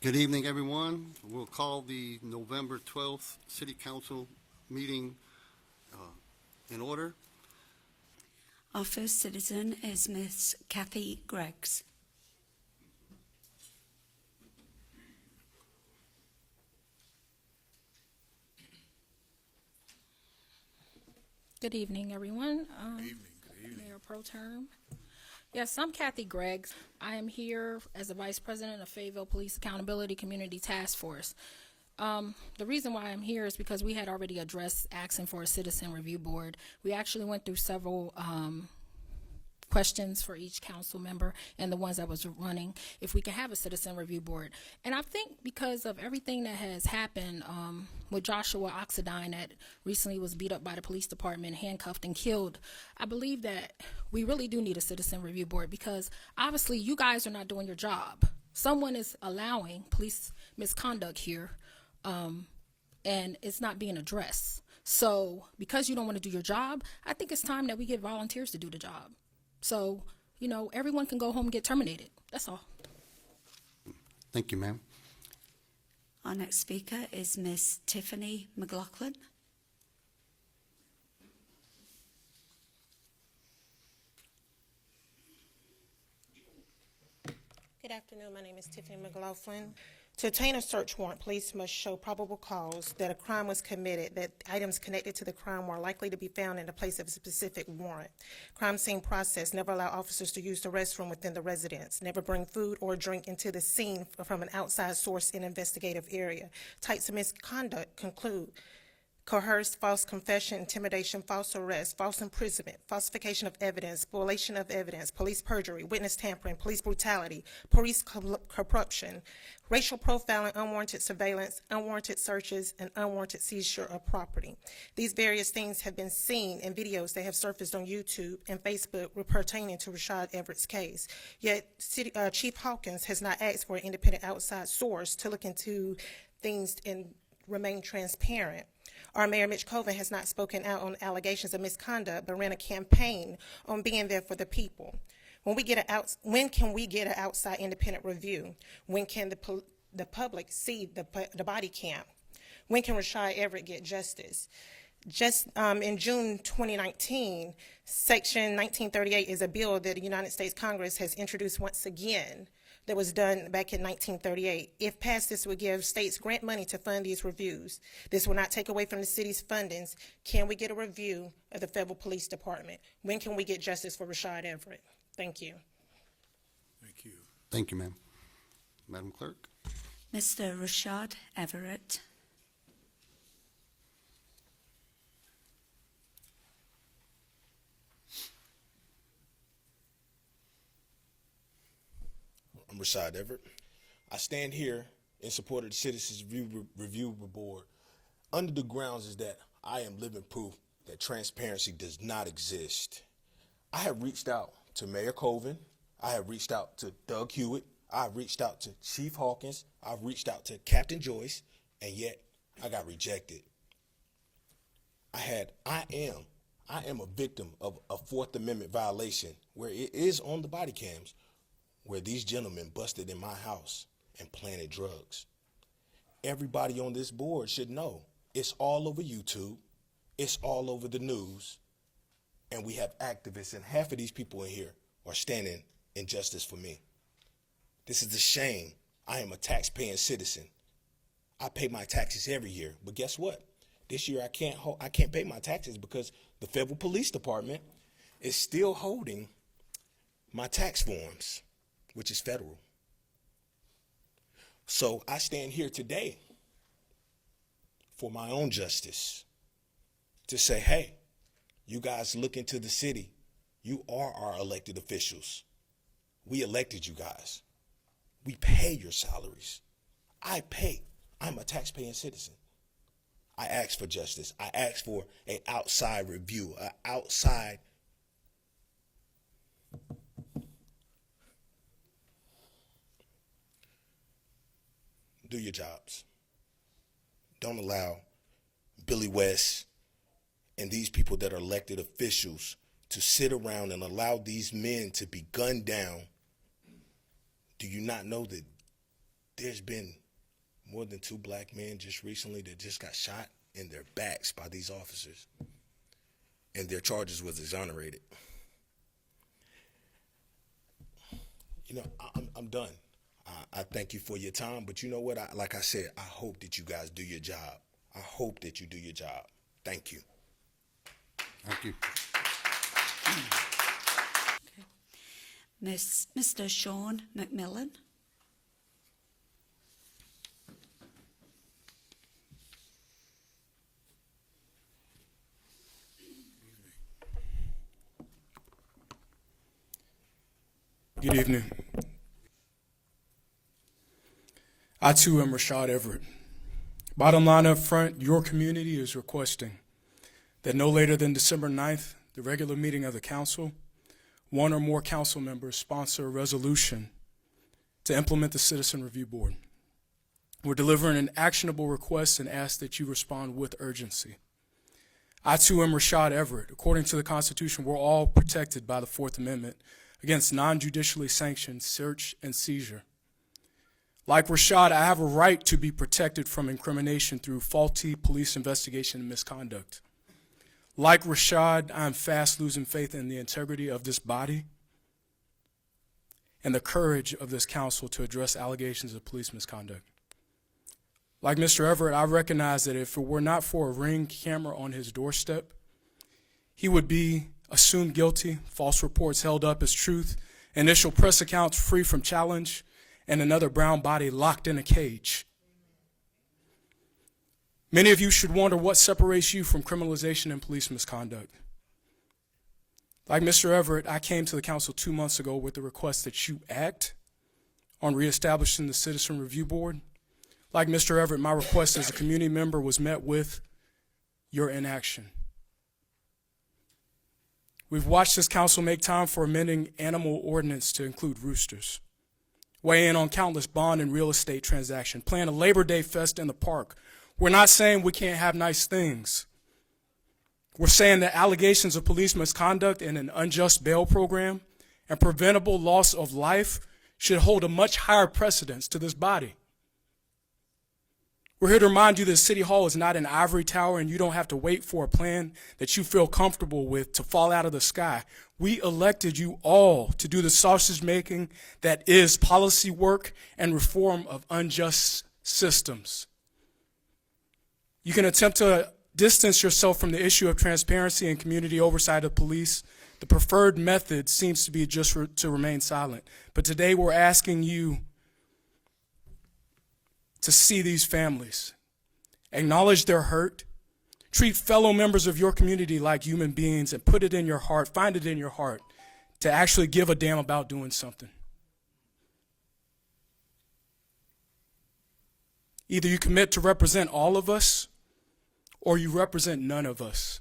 Good evening, everyone. We'll call the November 12th City Council meeting in order. Our first citizen is Miss Kathy Greggs. Good evening, everyone. Good evening. Mayor Pro Tem. Yes, I'm Kathy Greggs. I am here as the Vice President of Fayetteville Police Accountability Community Task Force. The reason why I'm here is because we had already addressed asking for a citizen review board. We actually went through several questions for each council member and the ones that was running, if we can have a citizen review board. And I think because of everything that has happened with Joshua Oxidine that recently was beat up by the police department, handcuffed and killed, I believe that we really do need a citizen review board because obviously you guys are not doing your job. Someone is allowing police misconduct here and it's not being addressed. So because you don't want to do your job, I think it's time that we get volunteers to do the job. So, you know, everyone can go home and get terminated. That's all. Thank you, ma'am. Our next speaker is Miss Tiffany McLaughlin. Good afternoon. My name is Tiffany McLaughlin. To obtain a search warrant, police must show probable cause that a crime was committed, that items connected to the crime are likely to be found in the place of a specific warrant. Crime scene process: never allow officers to use the restroom within the residence. Never bring food or drink into the scene from an outside source in investigative area. Types of misconduct conclude coerced, false confession, intimidation, false arrest, false imprisonment, falsification of evidence, spoliation of evidence, police perjury, witness tampering, police brutality, police corruption, racial profiling, unwarranted surveillance, unwarranted searches, and unwarranted seizure of property. These various things have been seen in videos that have surfaced on YouTube and Facebook pertaining to Reshod Everett's case. Yet Chief Hawkins has not asked for an independent outside source to look into things and remain transparent. Our Mayor Mitch Colvin has not spoken out on allegations of misconduct, but ran a campaign on being there for the people. When can we get an outside independent review? When can the public see the body cam? When can Reshod Everett get justice? Just in June 2019, Section 1938 is a bill that the United States Congress has introduced once again. That was done back in 1938. If passed, this would give states grant money to fund these reviews. This will not take away from the city's fundings. Can we get a review of the Fayetteville Police Department? When can we get justice for Reshod Everett? Thank you. Thank you. Thank you, ma'am. Madam Clerk. Mr. Reshod Everett. I'm Reshod Everett. I stand here in support of the Citizens Review Board under the grounds is that I am living proof that transparency does not exist. I have reached out to Mayor Colvin. I have reached out to Doug Hewitt. I've reached out to Chief Hawkins. I've reached out to Captain Joyce, and yet I got rejected. I am a victim of a Fourth Amendment violation where it is on the body cams, where these gentlemen busted in my house and planted drugs. Everybody on this board should know it's all over YouTube, it's all over the news, and we have activists, and half of these people in here are standing in justice for me. This is a shame. I am a tax-paying citizen. I pay my taxes every year, but guess what? This year I can't pay my taxes because the Fayetteville Police Department is still holding my tax forms, which is federal. So I stand here today for my own justice to say, hey, you guys look into the city. You are our elected officials. We elected you guys. We pay your salaries. I'm a tax-paying citizen. I ask for justice. I ask for an outside review, an outside do your jobs. Don't allow Billy West and these people that are elected officials to sit around and allow these men to be gunned down. Do you not know that there's been more than 2 black men just recently that just got shot in their backs by these officers, and their charges was exonerated. You know, I'm done. I thank you for your time, but you know what? Like I said, I hope that you guys do your job. I hope that you do your job. Thank you. Thank you. Mr. Sean McMillan. Good evening. I too am Reshod Everett. Bottom line up front, your community is requesting that no later than December 9th, the regular meeting of the council, 1 or more council members sponsor a resolution to implement the Citizen Review Board. We're delivering an actionable request and ask that you respond with urgency. I too am Reshod Everett. According to the Constitution, we're all protected by the 4th Amendment against non-judicially sanctioned search and seizure. Like Reshod, I have a right to be protected from incrimination through faulty police investigation and misconduct. Like Reshod, I am fast losing faith in the integrity of this body and the courage of this council to address allegations of police misconduct. Like Mr. Everett, I recognize that if it were not for a Ring camera on his doorstep, he would be assumed guilty, false reports held up as truth, initial press accounts free from challenge, and another brown body locked in a cage. Many of you should wonder what separates you from criminalization and police misconduct. Like Mr. Everett, I came to the council 2 months ago with the request that you act on reestablishing the Citizen Review Board. Like Mr. Everett, my request as a community member was met with your inaction. We've watched this council make time for amending animal ordinance to include roosters, weigh in on countless bond and real estate transactions, plan a Labor Day fest in the park. We're not saying we can't have nice things. We're saying that allegations of police misconduct in an unjust bail program and preventable loss of life should hold a much higher precedence to this body. We're here to remind you that City Hall is not an ivory tower and you don't have to wait for a plan that you feel comfortable with to fall out of the sky. We elected you all to do the sausage making that is policy work and reform of unjust systems. You can attempt to distance yourself from the issue of transparency and community oversight of police. The preferred method seems to be just to remain silent. But today we're asking you to see these families, acknowledge their hurt, treat fellow members of your community like human beings, and put it in your heart, find it in your heart to actually give a damn about doing something. Either you commit to represent all of us, or you represent none of us.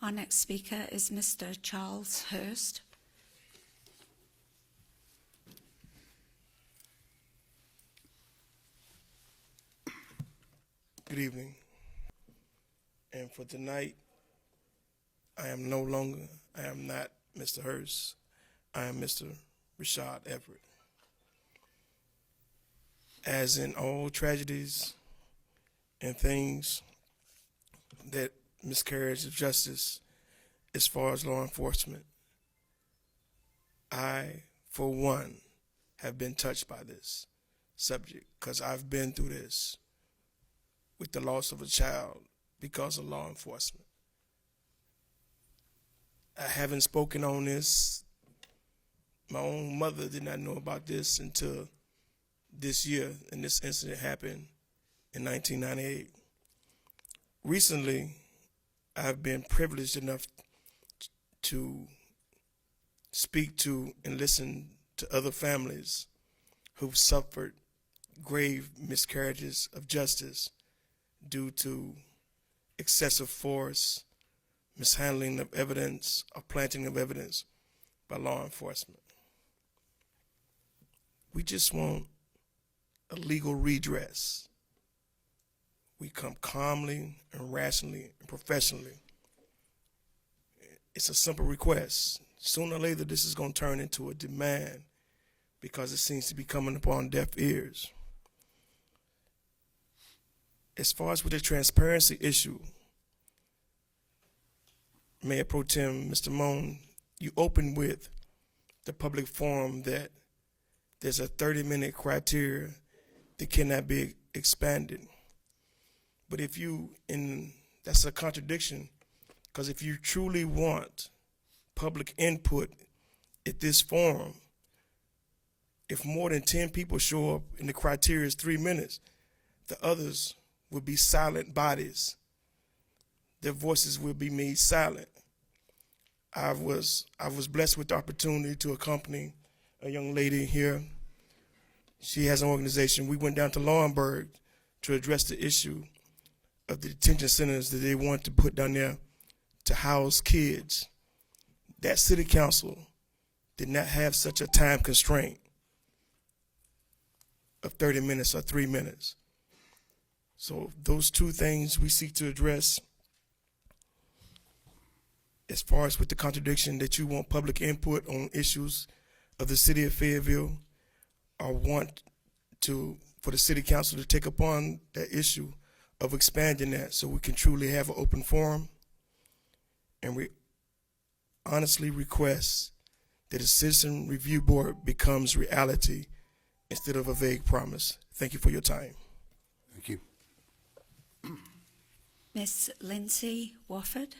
Our next speaker is Mr. Charles Hurst. Good evening. And for tonight, I am not Mr. Hurst. I am Mr. Reshod Everett. As in all tragedies and things that miscarriage of justice as far as law enforcement, I, for one, have been touched by this subject because I've been through this with the loss of a child because of law enforcement. I haven't spoken on this. My own mother did not know about this until this year, and this incident happened in 1998. Recently, I've been privileged enough to speak to and listen to other families who've suffered grave miscarriages of justice due to excessive force, mishandling of evidence, or planting of evidence by law enforcement. We just want a legal redress. We come calmly and rationally and professionally it's a simple request. Sooner or later, this is going to turn into a demand because it seems to be coming upon deaf ears. As far as with the transparency issue, Mayor Pro Tem, Mr. Moan, you opened with the public forum that there's a 30-minute criteria that cannot be expanded. But that's a contradiction, because if you truly want public input at this forum, if more than 10 people show up and the criteria is 3 minutes, the others will be silent bodies. Their voices will be made silent. I was blessed with the opportunity to accompany a young lady here. She has an organization. We went down to Lauenburg to address the issue of the detention centers that they want to put down there to house kids. That city council did not have such a time constraint of 30 minutes or 3 minutes. So those two things we seek to address. As far as with the contradiction that you want public input on issues of the city of Fayetteville, or want for the city council to take upon that issue of expanding that so we can truly have an open forum. And we honestly request that a citizen review board becomes reality instead of a vague promise. Thank you for your time. Thank you. Miss Lindsay Wofford.